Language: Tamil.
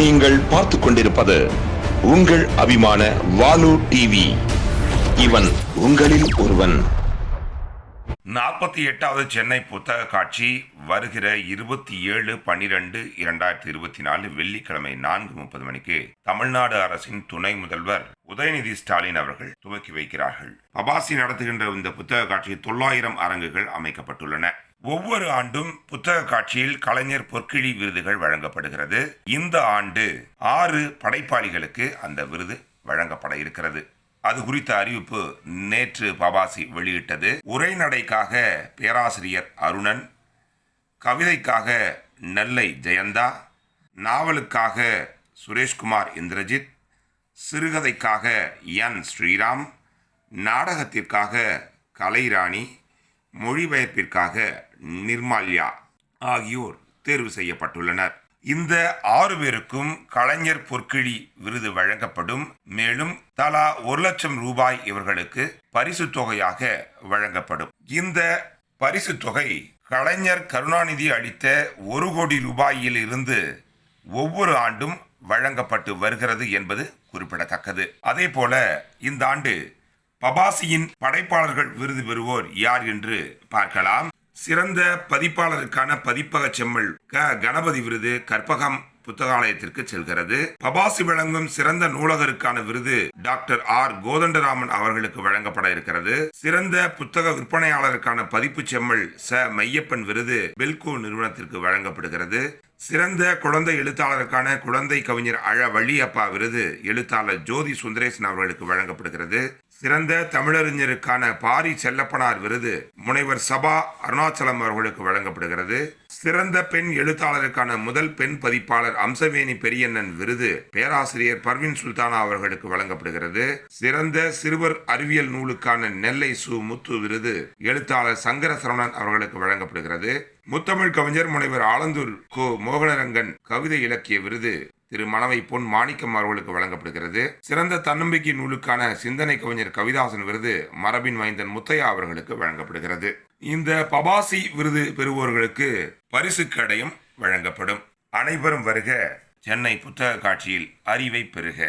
நீங்கள் பார்த்துக் கொண்டிருப்பது உங்கள் அபிமான வாலு டிவி. இவன் உங்களில் ஒருவன். 48வது சென்னை புத்தக காட்சி வருகிற 27/12/2024 வெள்ளிக்கிழமை 4:30 மணிக்கு தமிழ்நாடு அரசின் துணை முதல்வர் உதயநிதி ஸ்டாலின் அவர்கள் துவக்கி வைக்கிறார்கள். பபாசி நடத்துகின்ற இந்த புத்தக காட்சி 900 அரங்குகள் அமைக்கப்பட்டுள்ளன. ஒவ்வொரு ஆண்டும் புத்தக காட்சியில் கலைஞர் பொற்கிழி விருதுகள் வழங்கப்படுகிறது. இந்த ஆண்டு 6 படைப்பாளிகளுக்கு அந்த விருது வழங்கப்பட இருக்கிறது. அது குறித்த அறிவிப்பு நேற்று பபாசி வெளியிட்டது. உரைநடைக்காக பேராசிரியர் அருணன், கவிதைக்காக நெல்லை ஜெயந்தா, நாவலுக்காக சுரேஷ்குமார் இந்திரஜித், சிறுகதைக்காக என் ஸ்ரீராம், நாடகத்திற்காக கலைராணி, மொழிபெயர்ப்பிற்காக நிர்மால்யா ஆகியோர் தேர்வு செய்யப்பட்டுள்ளனர். இந்த 6 பேருக்கும் கலைஞர் பொற்கிழி விருது வழங்கப்படும். மேலும் தலா 1 லட்சம் ரூபாய் இவர்களுக்கு பரிசு தொகையாக வழங்கப்படும். இந்த பரிசு தொகை கலைஞர் கருணாநிதி அளித்த 1 கோடி ரூபாயில் இருந்து ஒவ்வொரு ஆண்டும் வழங்கப்பட்டு வருகிறது என்பது குறிப்பிடத்தக்கது. அதே போல இந்த ஆண்டு பபாசியின் படைப்பாளர்கள் விருது பெறுவோர் யார் என்று பார்க்கலாம். சிறந்த பதிப்பாளருக்கான பதிப்பக செம்மல் கணபதி விருது கற்பகம் புத்தகாலயத்திற்கு செல்கிறது. பபாசி வழங்கும் சிறந்த நூலகருக்கான விருது டாக்டர் ஆர் கோதண்டராமன் அவர்களுக்கு வழங்கப்பட இருக்கிறது. சிறந்த புத்தக விற்பனையாளருக்கான பதிப்பு செம்மல் ச மையப்பன் விருது பெல்கோ நிறுவனத்திற்கு வழங்கப்படுகிறது. சிறந்த குழந்தை எழுத்தாளருக்கான குழந்தை கவிஞர் வள்ளியப்பா விருது எழுத்தாளர் ஜோதி சுந்தரேசன் அவர்களுக்கு வழங்கப்படுகிறது. சிறந்த தமிழறிஞருக்கான பாரி செல்லப்பனார் விருது முனைவர் சபா அருணாச்சலம் அவர்களுக்கு வழங்கப்படுகிறது. சிறந்த பெண் எழுத்தாளருக்கான முதல் பெண் பதிப்பாளர் அம்சவேணி பெரியண்ணன் விருது பேராசிரியர் பர்வின் சுல்தானா அவர்களுக்கு வழங்கப்படுகிறது. சிறந்த சிறுவர் அறிவியல் நூலுக்கான நெல்லை சு முத்து விருது எழுத்தாளர் சங்கர சரவணன் அவர்களுக்கு வழங்கப்படுகிறது. முத்தமிழ் கவிஞர் முனைவர் ஆலந்தூர் கோ மோகனரங்கன் கவிதை இலக்கிய விருது திரு மணவை பொன் மாணிக்கம் அவர்களுக்கு வழங்கப்படுகிறது. சிறந்த தன்னம்பிக்கை நூலுக்கான சிந்தனை கவிஞர் கவிதாசன் விருது மரபின் மைந்தன் முத்தையா அவர்களுக்கு வழங்கப்படுகிறது. இந்த பபாசி விருது பெறுவோர்களுக்கு பரிசு கடையும் வழங்கப்படும். அனைவரும் வருக. சென்னை புத்தக காட்சியில் அறிவை பெறுக.